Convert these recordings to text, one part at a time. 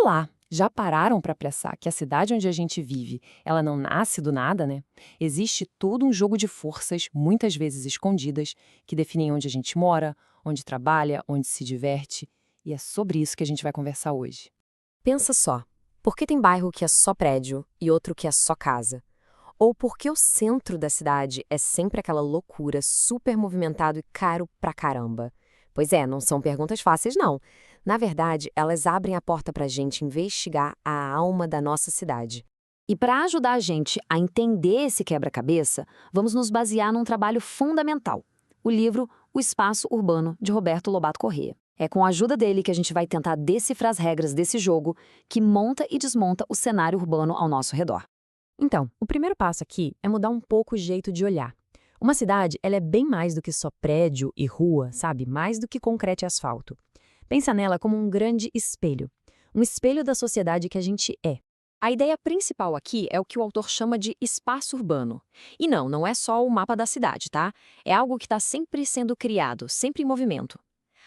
Olá! Já pararam para pensar que a cidade onde a gente vive, ela não nasce do nada, né? Existe todo um jogo de forças, muitas vezes escondidas, que definem onde a gente mora, onde trabalha, onde se diverte. E é sobre isso que a gente vai conversar hoje. Pensa só, por que tem bairro que é só prédio e outro que é só casa? Ou por que o centro da cidade é sempre aquela loucura, super movimentado e caro pra caramba? Pois é, não são perguntas fáceis, não. Na verdade, elas abrem a porta pra gente investigar a alma da nossa cidade. E para ajudar a gente a entender esse quebra-cabeça, vamos nos basear num trabalho fundamental: o livro O Espaço Urbano, de Roberto Lobato Corrêa. É com a ajuda dele que a gente vai tentar decifrar as regras desse jogo que monta e desmonta o cenário urbano ao nosso redor. Então, o primeiro passo aqui é mudar um pouco o jeito de olhar. Uma cidade, ela é bem mais do que só prédio e rua, sabe? Mais do que concreto e asfalto. Pensa nela como um grande espelho. Um espelho da sociedade que a gente é. A ideia principal aqui é o que o autor chama de espaço urbano. E não é só o mapa da cidade, tá? É algo que está sempre sendo criado, sempre em movimento.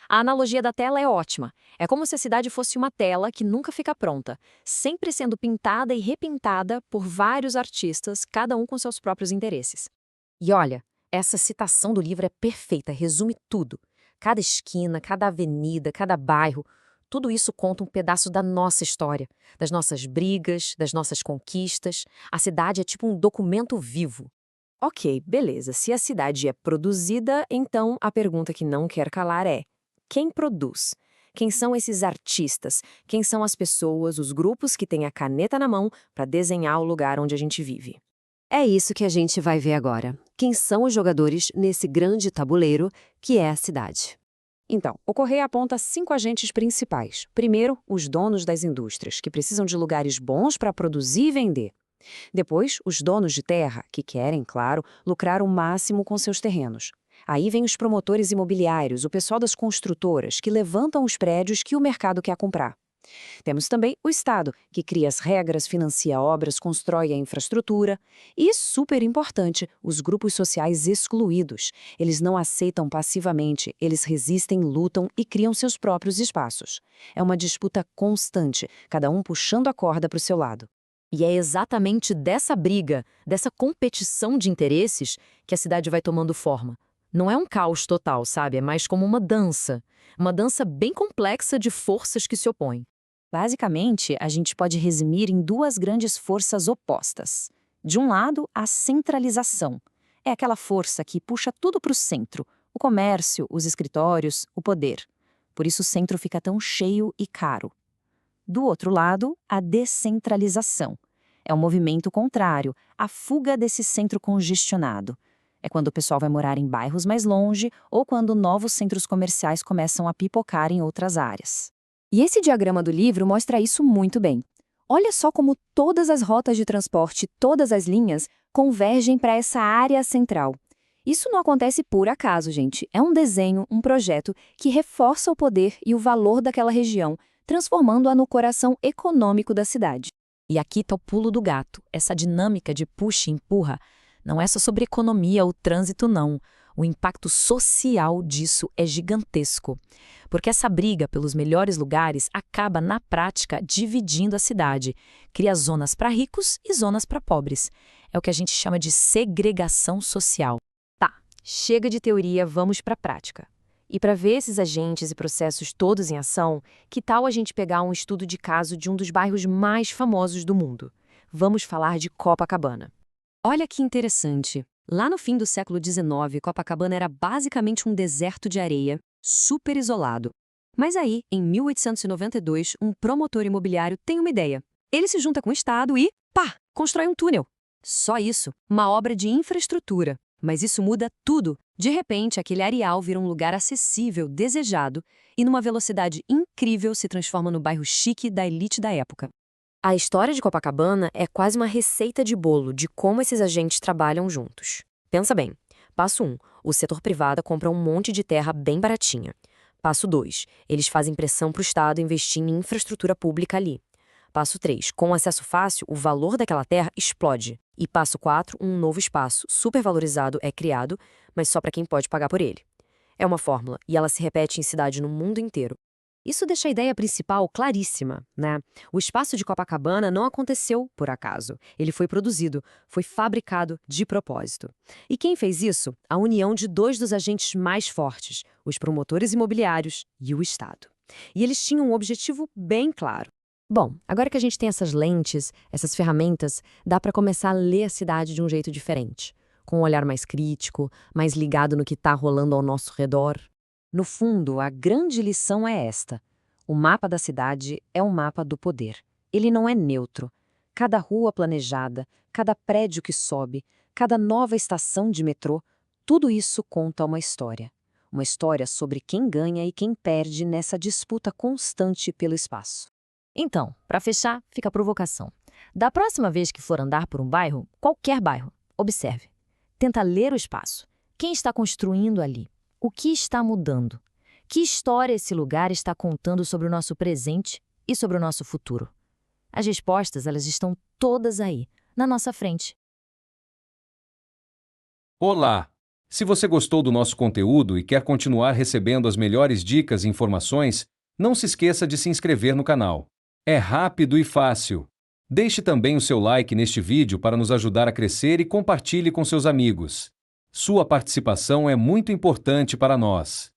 A analogia da tela é ótima. É como se a cidade fosse uma tela que nunca fica pronta, sempre sendo pintada e repintada por vários artistas, cada um com seus próprios interesses. E olha, essa citação do livro é perfeita, resume tudo. Cada esquina, cada avenida, cada bairro, tudo isso conta um pedaço da nossa história, das nossas brigas, das nossas conquistas. A cidade é tipo um documento vivo. Ok, beleza. Se a cidade é produzida, então a pergunta que não quer calar é: quem produz? Quem são esses artistas? Quem são as pessoas, os grupos que têm a caneta na mão para desenhar o lugar onde a gente vive? É isso que a gente vai ver agora. Quem são os jogadores nesse grande tabuleiro que é a cidade? Então, o Correia aponta 5 agentes principais. Primeiro, os donos das indústrias, que precisam de lugares bons para produzir e vender. Depois, os donos de terra, que querem, claro, lucrar o máximo com seus terrenos. Aí vem os promotores imobiliários, o pessoal das construtoras, que levantam os prédios que o mercado quer comprar. Temos também o Estado, que cria as regras, financia obras, constrói a infraestrutura. E, super importante, os grupos sociais excluídos. Eles não aceitam passivamente, eles resistem, lutam e criam seus próprios espaços. É uma disputa constante, cada um puxando a corda para o seu lado. E é exatamente dessa briga, dessa competição de interesses, que a cidade vai tomando forma. Não é um caos total, sabe? É mais como uma dança. Uma dança bem complexa de forças que se opõem. Basicamente, a gente pode resumir em duas grandes forças opostas. De um lado, a centralização. É aquela força que puxa tudo para o centro: o comércio, os escritórios, o poder. Por isso o centro fica tão cheio e caro. Do outro lado, a descentralização. É o movimento contrário, a fuga desse centro congestionado. É quando o pessoal vai morar em bairros mais longe ou quando novos centros comerciais começam a pipocar em outras áreas. E esse diagrama do livro mostra isso muito bem. Olha só como todas as rotas de transporte, todas as linhas, convergem para essa área central. Isso não acontece por acaso, gente. É um desenho, um projeto que reforça o poder e o valor daquela região, transformando-a no coração econômico da cidade. E aqui está o pulo do gato. Essa dinâmica de puxa e empurra não é só sobre economia ou trânsito, não. O impacto social disso é gigantesco. Porque essa briga pelos melhores lugares acaba, na prática, dividindo a cidade. Cria zonas para ricos e zonas para pobres. É o que a gente chama de segregação social. Tá, chega de teoria, vamos para a prática. E para ver esses agentes e processos todos em ação, que tal a gente pegar um estudo de caso de um dos bairros mais famosos do mundo? Vamos falar de Copacabana. Olha que interessante. Lá no fim do século XIX, Copacabana era basicamente um deserto de areia, super isolado. Mas aí, em 1892, um promotor imobiliário tem uma ideia. Ele se junta com o Estado e, pá, constrói um túnel. Só isso, uma obra de infraestrutura. Mas isso muda tudo. De repente, aquele areal vira um lugar acessível, desejado, e numa velocidade incrível se transforma no bairro chique da elite da época. A história de Copacabana é quase uma receita de bolo de como esses agentes trabalham juntos. Pensa bem. Passo 1. O setor privado compra um monte de terra bem baratinha. Passo 2. Eles fazem pressão para o Estado investir em infraestrutura pública ali. Passo 3. Com acesso fácil, o valor daquela terra explode. E passo 4. Um novo espaço, supervalorizado, é criado, mas só para quem pode pagar por ele. É uma fórmula, e ela se repete em cidade no mundo inteiro. Isso deixa a ideia principal claríssima, né? O espaço de Copacabana não aconteceu por acaso. Ele foi produzido, foi fabricado de propósito. E quem fez isso? A união de dois dos agentes mais fortes, os promotores imobiliários e o Estado. E eles tinham um objetivo bem claro. Bom, agora que a gente tem essas lentes, essas ferramentas, dá para começar a ler a cidade de um jeito diferente, com um olhar mais crítico, mais ligado no que está rolando ao nosso redor. No fundo, a grande lição é esta. O mapa da cidade é um mapa do poder. Ele não é neutro. Cada rua planejada, cada prédio que sobe, cada nova estação de metrô, tudo isso conta uma história. Uma história sobre quem ganha e quem perde nessa disputa constante pelo espaço. Então, para fechar, fica a provocação. Da próxima vez que for andar por um bairro, qualquer bairro, observe. Tenta ler o espaço. Quem está construindo ali? O que está mudando? Que história esse lugar está contando sobre o nosso presente e sobre o nosso futuro? As respostas, elas estão todas aí, na nossa frente. Olá! Se você gostou do nosso conteúdo e quer continuar recebendo as melhores dicas e informações, não se esqueça de se inscrever no canal. É rápido e fácil. Deixe também o seu like neste vídeo para nos ajudar a crescer e compartilhe com seus amigos. Sua participação é muito importante para nós.